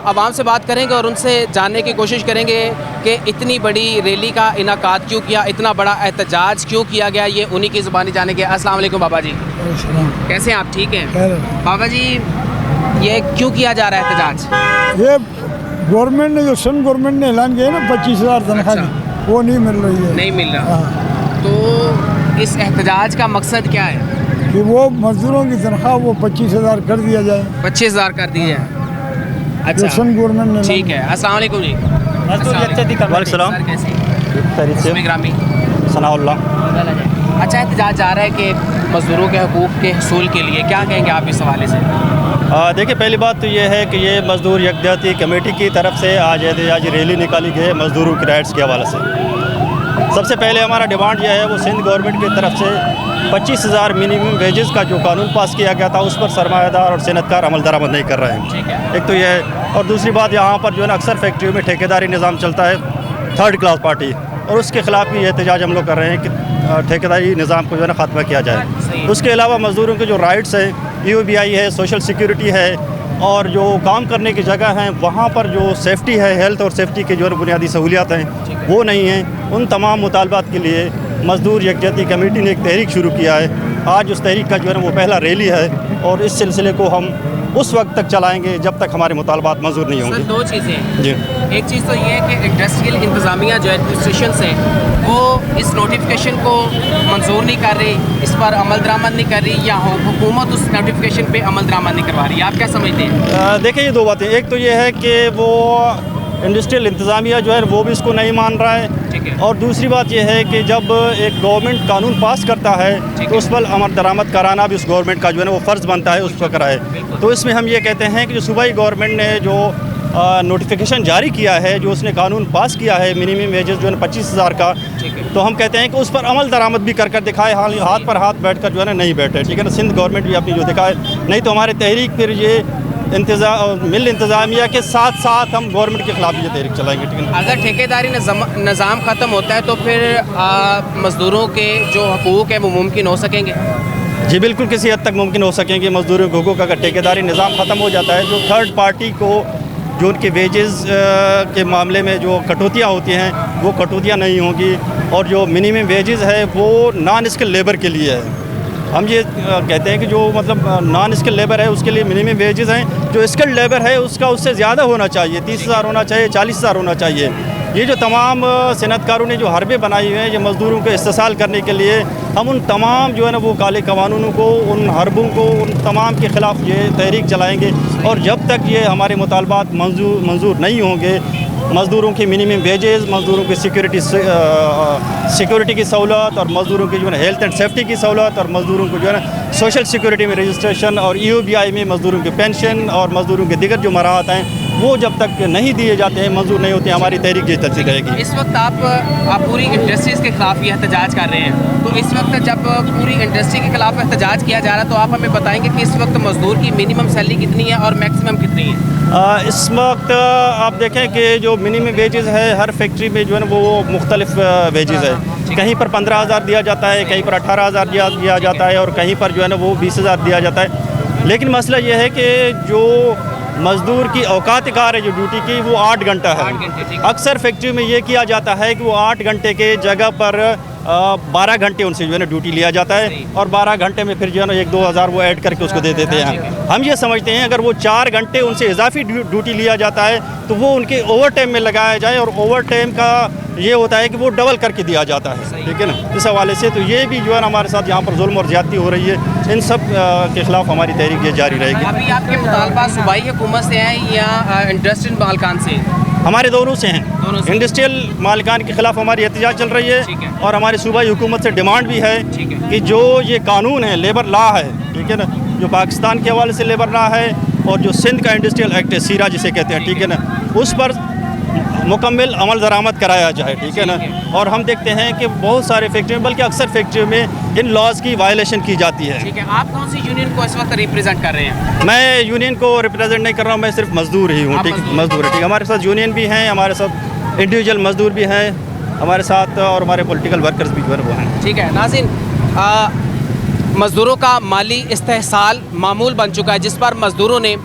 आवाम से बात करेंगे और उनसे जानने की कोशिश करेंगे कि इतनी बड़ी रैली का इनाकाद क्यों किया, इतना बड़ा एहतजाज क्यों किया गया, ये उन्हीं की ज़ुबानी जानेंगे। अस्सलाम वालेकुम बाबा जी, कैसे हैं आप? ठीक हैं बाबा जी, ये क्यों किया जा रहा है एहतजाज? ये गवर्नमेंट ने जो सन गवर्नमेंट ने ऐलान किया ना 25,000 तनख्वाह की, वो नहीं मिल रही है। नहीं मिल रहा। हाँ। तो इस एहतजाज का मकसद क्या है? कि वो मजदूरों की तनख्वाह वो 25,000 कर दिया जाए। 25,000 कर दी है। जो अच्छा, सन गवर्नमेंट ने ठीक है। अस्सलाम वालेकुम जी। वालेकुम कैसे ग्रामी सनाउल्लाह। अच्छा, एहतजाज जा रहा है कि मजदूरों के हकूक़ के हसूल के लिए, क्या कहेंगे आप इस हवाले से? देखिए, पहली बात तो ये है कि ये मज़दूर यकजहती कमेटी की तरफ से आज एहतजाजी रैली निकाली गई है मज़दूरों के राइट्स के हवाले से। सबसे पहले हमारा डिमांड यह है, वो सिंध गवर्नमेंट की तरफ से 25,000 मिनिमम वेजेस का जो कानून पास किया गया था, उस पर सरमायादार और सनतकार अमल दरामद नहीं कर रहे हैं। एक तो यह है, और दूसरी बात, यहाँ पर जो है ना अक्सर फैक्ट्रियों में ठेकेदारी निज़ाम चलता है, थर्ड क्लास पार्टी, और उसके ख़िलाफ़ भी एहतजाज हम लोग कर रहे हैं कि ठेकेदारी निज़ाम को जो है ना ख़त्म किया जाए। उसके अलावा मज़दूरों के जो राइट्स हैं, EOBI है, सोशल सिक्योरिटी है, और जो काम करने की जगह हैं वहाँ पर जो सेफ्टी है, हेल्थ और सेफ्टी के जो है बुनियादी सहूलियात हैं वो नहीं हैं। उन तमाम मुतालबात के लिए मज़दूर यकजहती कमेटी ने एक तहरीक शुरू किया है। आज उस तहरीक का जो है वो पहला रैली है, और इस सिलसिले को हम उस वक्त तक चलाएंगे जब तक हमारे मुतालबात मंजूर नहीं होंगे। दो चीज़ें जी, एक चीज़ तो ये है कि इंडस्ट्रियल इंतज़ामिया जो एडमिनिस्ट्रेशन से वो इस नोटिफिकेशन को मंजूर नहीं कर रही, इस पर अमल दरामद नहीं कर रही, या हुकूमत उस नोटिफिकेशन पे अमल दरामद नहीं करवा रही। आप क्या समझते हैं? देखिए, ये दो बातें, एक तो ये है कि वो इंडस्ट्रियल इंतज़ामिया जो है वो भी इसको नहीं मान रहा है, और दूसरी बात यह है कि जब एक गवर्नमेंट कानून पास करता है तो उस पर अमल दरामद कराना भी उस गवर्नमेंट का जो है ना वो फ़र्ज़ बनता है, उस पर कराए। तो इसमें हम ये कहते हैं कि जो सूबाई गवर्नमेंट ने जो नोटिफिकेशन जारी किया है, जो उसने कानून पास किया है मिनिमम वेजेस जो है 25,000 का, तो हम कहते हैं कि उस पर अमल दरामद भी कर दिखाए, हाथ पर हाथ बैठ कर जो है ना नहीं बैठे, ठीक है ना। सिंध गवर्नमेंट भी अपनी जो दिखाए, नहीं तो हमारे तहरीक फिर ये मिल इंतज़ामिया के साथ साथ हम गवर्नमेंट के खिलाफ ये तहरीक चलाएंगे, ठीक है। अगर ठेकेदारी निज़ाम ख़त्म होता है तो फिर मज़दूरों के जो हकूक़ है वो मुमकिन हो सकेंगे? जी बिल्कुल, किसी हद तक मुमकिन हो सकेंगे मज़दूरों के हकूक़। अगर ठेकेदारी निज़ाम ख़त्म हो जाता है, जो थर्ड पार्टी को जो उनके वेजेस के मामले में जो कटौतियाँ होती हैं वो कटौतियाँ नहीं होंगी, और जो मिनिमम वेजेस है वो नॉन स्किल लेबर के लिए है। हम ये कहते हैं कि जो मतलब नॉन स्किल लेबर है उसके लिए मिनिमम वेजेस हैं, जो स्किल्ड लेबर है उसका उससे ज़्यादा होना चाहिए, 30,000 होना चाहिए, 40,000 होना चाहिए। ये जो तमाम सनतकारों ने जो हरबे बनाई हुए हैं ये मज़दूरों को इस्तेसाल करने के लिए, हम उन तमाम जो है ना वो काले कानूनों को, उन हरबों को, उन तमाम के ख़िलाफ़ ये तहरीक चलाएँगे, और जब तक ये हमारे मुतालबात मंजूर नहीं होंगे, मज़दूरों की मिनिमम वेजेस, मज़दूरों की सिक्योरिटी की सहूलत, और मज़दूरों की जो है हेल्थ एंड सेफ्टी की सहूलत, और मज़दूरों को जो है ना सोशल सिक्योरिटी में रजिस्ट्रेशन, और EOBI में मज़दूरों की पेंशन, और मज़दूरों के दिगर जो मराहत हैं वो जब तक नहीं दिए जाते हैं, मंजूर नहीं होते, हमारी तहरीक ये चलती रहेगी। इस वक्त आप पूरी इंडस्ट्रीज़ के ख़िलाफ़ ये एहतजाज कर रहे हैं, तो इस वक्त जब पूरी इंडस्ट्री के ख़िलाफ़ एहतजाज किया जा रहा है तो आप हमें बताएंगे कि इस वक्त मज़दूर की मिनिमम सैलरी कितनी है और मैक्सिमम कितनी है? इस वक्त आप देखें कि जो मिनिमम वेजेस है हर फैक्ट्री में जो है ना वो मुख्तलिफ वेजेस है, कहीं पर 15,000 दिया जाता है, कहीं पर 18,000 दिया जाता है, और कहीं पर जो है ना वो 20,000 दिया जाता है। लेकिन मसला ये है कि जो मज़दूर की औकात कार है जो ड्यूटी की वो 8 घंटा है। अक्सर फैक्ट्री में ये किया जाता है कि वो 8 घंटे के जगह पर 12 घंटे उनसे जो है ना ड्यूटी लिया जाता है, और 12 घंटे में फिर जो है ना 1-2 हज़ार वो ऐड करके उसको दे देते हैं। हम ये समझते हैं अगर वो 4 घंटे उनसे इजाफी ड्यूटी लिया जाता है तो वो उनके ओवर टाइम में लगाया जाए, और ओवर टाइम का ये होता है कि वो डबल करके दिया जाता है, ठीक है ना। इस हवाले से तो ये भी जो है ना हमारे साथ यहाँ पर जुल्म और ज़्यादती हो रही है, इन सब के ख़िलाफ़ हमारी तहरीक ये जारी रहेगी। अभी आपके मुतालबा सूबाई हुकूमत से हैं या इंडस्ट्रियल मालिकान से? हमारे दोनों से हैं। इंडस्ट्रियल मालिकान के ख़िलाफ़ हमारी एहतजाज चल रही है, और हमारी सूबाई हुकूमत से डिमांड भी है कि जो ये कानून है, लेबर लॉ है, ठीक है ना, जो पाकिस्तान के हवाले से लेबर लॉ है, और जो सिंध का इंडस्ट्रियल एक्ट है, सीरा जिसे कहते हैं, ठीक है ना, उस पर मुकम्मल अमल दरामद कराया जाए, ठीक है ना। और हम देखते हैं कि बहुत सारे फैक्ट्रियों में, बल्कि अक्सर फैक्ट्रियों में इन लॉज की वायलेशन की जाती है। ठीक है, आप कौन सी यूनियन को इस वक्त रिप्रेजेंट कर रहे हैं? मैं यूनियन को रिप्रेजेंट नहीं कर रहा हूँ, मैं सिर्फ मजदूर ही हूँ, ठीक, मजदूर है, ठीक। हमारे साथ यूनियन भी हैं, हमारे साथ इंडिविजुअल मजदूर भी हैं हमारे साथ, और हमारे पॉलिटिकल वर्कर्स भी जो है वो हैं। ठीक है नाज़रीन, मज़दूरों का माली इस्तेहसाल मामूल बन चुका है, जिस पर मज़दूरों ने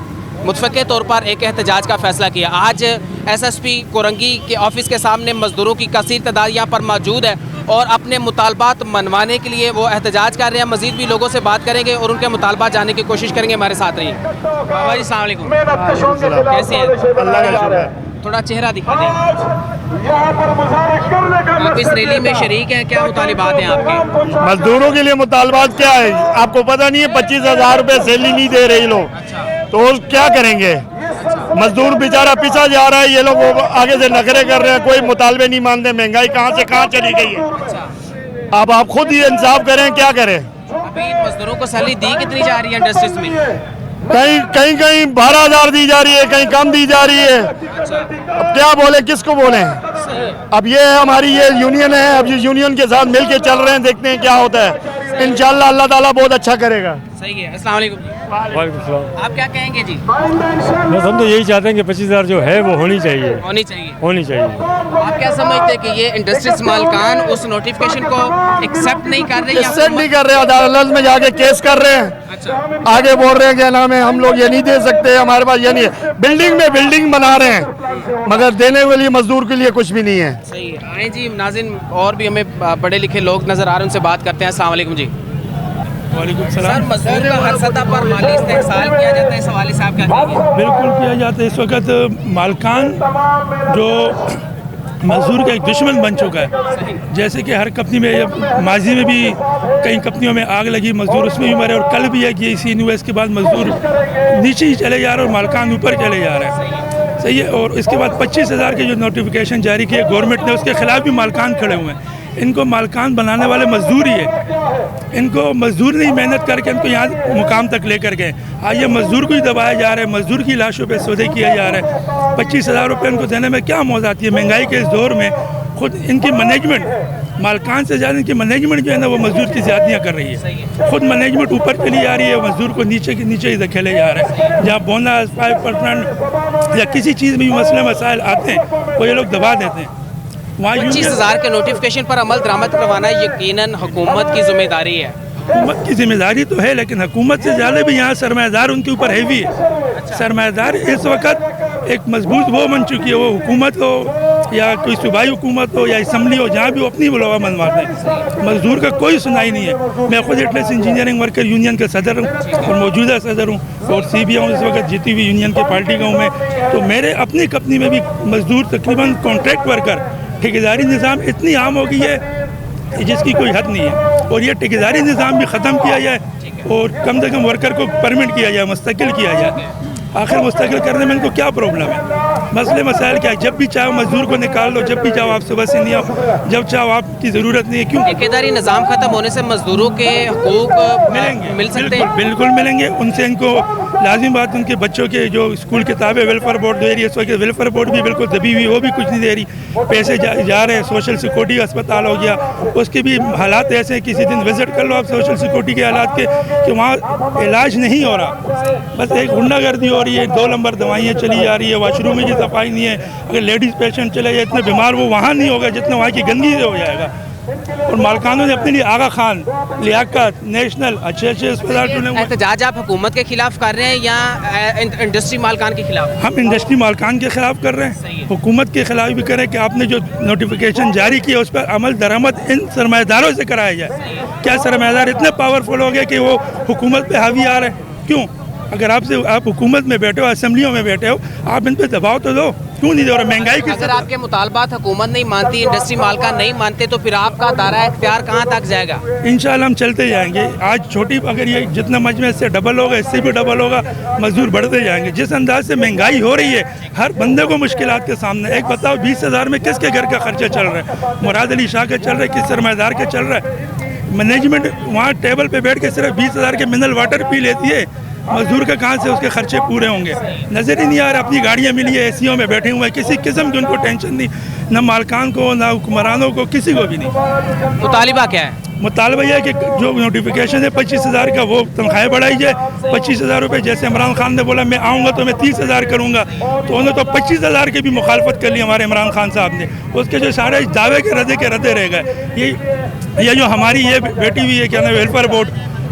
मुतफ़क़े तौर पर एक एहतजाज का फ़ैसला किया। आज SSP कोरंगी के ऑफ़िस के सामने मज़दूरों की कसीर तादाद यहाँ पर मौजूद है और अपने मुतालबात मनवाने के लिए वो एहतजाज कर रहे हैं। मज़ीद भी लोगों से बात करेंगे और उनके मुतालबात जानने की कोशिश करेंगे। हमारे साथ रहिए। बाबा जी अस्सलाम वालेकुम, कैसे हैं? अल्लाह का शुक्र है। थोड़ा चेहरा दिखा दें। आप इस रैली में शरीक हैं, क्या मुतालिबात हैं आपके? मजदूरों के लिए मुतालबात क्या है? आपको पता नहीं है 25,000 रुपये सैलरी नहीं दे रहे लोग, तो क्या करेंगे? मजदूर बेचारा पिछा जा रहा है, ये लोग आगे से नखरे कर रहे हैं, कोई मुतालबे नहीं मानते। महंगाई कहाँ से कहाँ चली गई है। अब आप खुद ही इंसाफ करें, क्या करें? अभी मजदूरों को सैलरी दी कितनी जा रही है इंडस्ट्रीज में? कहीं 12,000 दी जा रही है, कहीं कम दी जा रही है। अब क्या बोले, किसको बोले? अब ये हमारी ये यूनियन है, अब इस यूनियन के साथ मिल के चल रहे हैं, देखते हैं क्या होता है। इंशाल्लाह अल्लाह ताला बहुत अच्छा करेगा। सही है। अस्सलाम वालेकुम जी। वालेकुम सलाम। आप क्या कहेंगे जी? बस हम तो यही चाहते हैं कि 25,000 जो है वो होनी चाहिए, होनी चाहिए। होनी चाहिए। आप क्या समझते हैं कि ये इंडस्ट्रीज मालकान उस नोटिफिकेशन को एक्सेप्ट नहीं कर रहे? या एक्सेप्ट नहीं कर रहे, अदालत में जाके केस कर रहे हैं। अच्छा, आगे बोल रहे हैं कि नाम है हम लोग ये नहीं दे सकते, हमारे पास ये नहीं है। बिल्डिंग में बिल्डिंग बना रहे हैं, मगर देने के लिए मजदूर के लिए कुछ भी नहीं है। सही है। आए जी नाज़रीन, और भी हमें पढ़े लिखे लोग नज़र आ रहे हैं, उनसे बात करते हैं। अस्सलाम वालेकुम जी। वालेकुम सर, सलाम। मजदूर का हर सतह पर माली इस्तेहसाल किया जाता है, सवाल साहब क्या कहेंगे? बिल्कुल किया जाता है। इस वक्त मालकान जो मजदूर का एक दुश्मन बन चुका है। जैसे कि हर कंपनी में माजी में भी कई कंपनियों में आग लगी, मजदूर उसमें भी मरे, और कल भी है कि इसी न्यूज़ के बाद मजदूर नीचे ही चले जा रहे हैं और मालकान ऊपर चले जा रहे हैं। सही है। और इसके बाद 25,000 के जो नोटिफिकेशन जारी किए गवर्नमेंट ने, उसके खिलाफ भी मालकान खड़े हुए हैं। इनको मालकान बनाने वाले मजदूर ही है। इनको मजदूर नहीं मेहनत करके इनको यहाँ मुकाम तक लेकर गए। आज ये मजदूर को ही दबाया जा रहा है, मजदूर की लाशों पे सौदे किया जा रहा है। 25,000 रुपये इनको देने में क्या मौज आती है? महंगाई के इस दौर में खुद इनकी मैनेजमेंट, मालकान से ज़्यादा इनकी मैनेजमेंट जो है ना, वो मजदूर की ज़्यादतियाँ कर रही है। खुद मैनेजमेंट ऊपर चली जा रही है, मजदूर को नीचे के नीचे ही धकेले जा रहे हैं। जहाँ बोनस 5% या किसी चीज़ में भी मसले मसाइल आते हैं, वो ये लोग दबा देते हैं। 25,000 के नोटिफिकेशन पर अमल दरामद करवाना यकीनन हुकूमत की जिम्मेदारी है। हुकूमत की जिम्मेदारी तो है, लेकिन हुकूमत से ज़्यादा भी यहाँ सरमायादार उनके ऊपर हैवी है। सरमायादार इस वक्त एक मजबूत वो बन चुकी है, वो हुकूमत हो या कोई सूबाई हुकूमत हो या असम्बली हो, जहाँ भी वो अपनी बुलावा मनवाते हैं। मजदूर का कोई सुनाई नहीं है। मैं खुद एटलस इंजीनियरिंग वर्कर यूनियन का सदर हूँ और मौजूदा सदर हूँ, और CBA हूँ इस वक्त, जीती हुई यूनियन की पार्टी का हूँ मैं। तो मेरे अपनी कंपनी में भी मजदूर तकरीबन कॉन्ट्रैक्ट वर्कर, ठेकेदारी निज़ाम इतनी आम हो गई है जिसकी कोई हद नहीं है। और ये ठेकेदारी निज़ाम भी ख़त्म किया जाए और कम से कम वर्कर को परमिट किया जाए, मुस्तकिल किया जाए। आखिर मुस्तकिल करने में इनको क्या प्रॉब्लम है? मसले मसाइल क्या है? जब भी चाहो मजदूर को निकाल लो, जब भी चाहो आप सुबह से नहीं आओ, जब चाहो आपकी ज़रूरत नहीं है। क्यों? ठेकेदारी निज़ाम ख़त्म होने से मजदूरों के हुकूक मिलेंगे, मिल सकते हैं? बिल्कुल मिलेंगे। उनसे इनको लाजिम बात, उनके बच्चों के जो स्कूल किताबें वेलफेयर बोर्ड दे रही है, इस वक्त वेलफेयर बोर्ड भी बिल्कुल दबी हुई, वो भी कुछ नहीं दे रही। पैसे जा रहे हैं, सोशल सिक्योरिटी अस्पताल हो गया, उसके भी हालात ऐसे हैं। किसी दिन विज़िट कर लो आप सोशल सिक्योरिटी के हालात के, कि वहाँ इलाज नहीं हो रहा, बस एक गुंडागर्दी हो रही है, 2 नंबर दवाइयाँ चली जा रही है, वाशरूम में की सफाई नहीं है। अगर लेडीज़ पेशेंट चले जाए, इतने बीमार वो वहाँ नहीं होगा जितना वहाँ की गंदगी से हो जाएगा। और मालकानों ने अपने लिए आगा खान, लियाकत, नेशनल अच्छे अस्पताल चुने हुए। एहतजाज आप हुकूमत के खिलाफ कर रहे हैं या इंडस्ट्री मालकान के खिलाफ? हम इंडस्ट्री मालकान के खिलाफ कर रहे हैं, हुकूमत के खिलाफ भी करें कि आपने जो नोटिफिकेशन जारी किया उस पर अमल दरामद इन सरमायादारों से कराया जाए। क्या सरमायादार इतने पावरफुल हो गए कि वो हुकूमत पे हावी आ रहे हैं? क्यों? अगर आप हुकूमत में बैठे हो, असेंबलियों में बैठे हो, आप इन पे दबाव तो दो, क्यों नहीं दे रहे? महंगाई की अगर आपके मुतालबात हुकूमत नहीं मानती, इंडस्ट्री मालकान नहीं मानते, तो फिर आपका दायरा इख्तियार कहाँ तक जाएगा? इंशाल्लाह हम चलते जाएंगे। आज छोटी, अगर ये जितना मजमे इससे डबल होगा, इससे भी डबल होगा, मजदूर बढ़ते जाएंगे। जिस अंदाज से महंगाई हो रही है, हर बंदे को मुश्किलात के सामने। एक बताओ, 20,000 में किसके घर का खर्चा चल रहा है? मुराद अली शाह के चल रहा है, किस सरमायादार के चल रहा है? मैनेजमेंट वहाँ टेबल पे बैठ के सिर्फ 20,000 के मिनरल वाटर पी लेती है। मजदूर का कहाँ से उसके खर्चे पूरे होंगे? नज़र ही नहीं आ रहा। अपनी गाड़ियाँ मिली है, ACO में बैठे हुए हैं, किसी किस्म की उनको टेंशन नहीं, न मालकान को, न हुक्मरानों को, किसी को भी नहीं। मुतालिबा क्या है? मुतालबा यह है कि जो नोटिफिकेशन है 25,000 का, वो तनख्वाहें बढ़ाई जाए। 25,000 रुपये, जैसे इमरान खान ने बोला मैं आऊँगा तो मैं 30,000 करूँगा, तो उन्होंने तो 25,000 की भी मुखालफत कर ली हमारे इमरान खान साहब ने। उसके जो सारे दावे के रद्दे रह गए। ये जो हमारी ये बेटी हुई है क्या ना, वेलफेयर बोर्ड,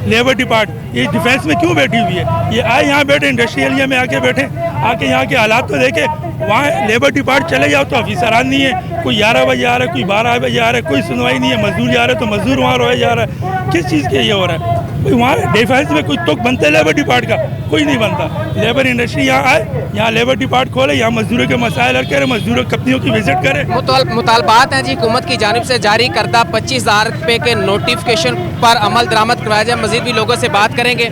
लेबर डिपार्ट ये डिफेंस में क्यों बैठी हुई है? ये आए यहाँ बैठे इंडस्ट्रियल एरिया में आके बैठे, आके यहाँ के हालात को देखे। वहाँ लेबर डिपार्ट चले जाओ तो ऑफिसरान नहीं है, कोई 11 बजे आ रहा है, कोई 12 बजे आ रहा है, कोई सुनवाई नहीं है। मजदूर जा रहे हैं तो मजदूर वहाँ रोया जा रहा है। किस चीज़ के ये हो रहा है? कोई वहाँ डिफेंस में कोई तुक बनता है लेबर डिपार्ट का? कोई नहीं बनता। लेबर इंडस्ट्री यहाँ आए, यहाँ लेबर डिपार्ट खोले, यहाँ मजदूरों के मसाइल हल करे, मजदूरों कंपनियों की विजिट करे। मुतालबात हैं जी हुकूमत की जानिब से जारी करदा 25,000 रुपये के नोटिफिकेशन पर अमल दरामद करवाया जाए। मजीद भी लोगों से बात करेंगे।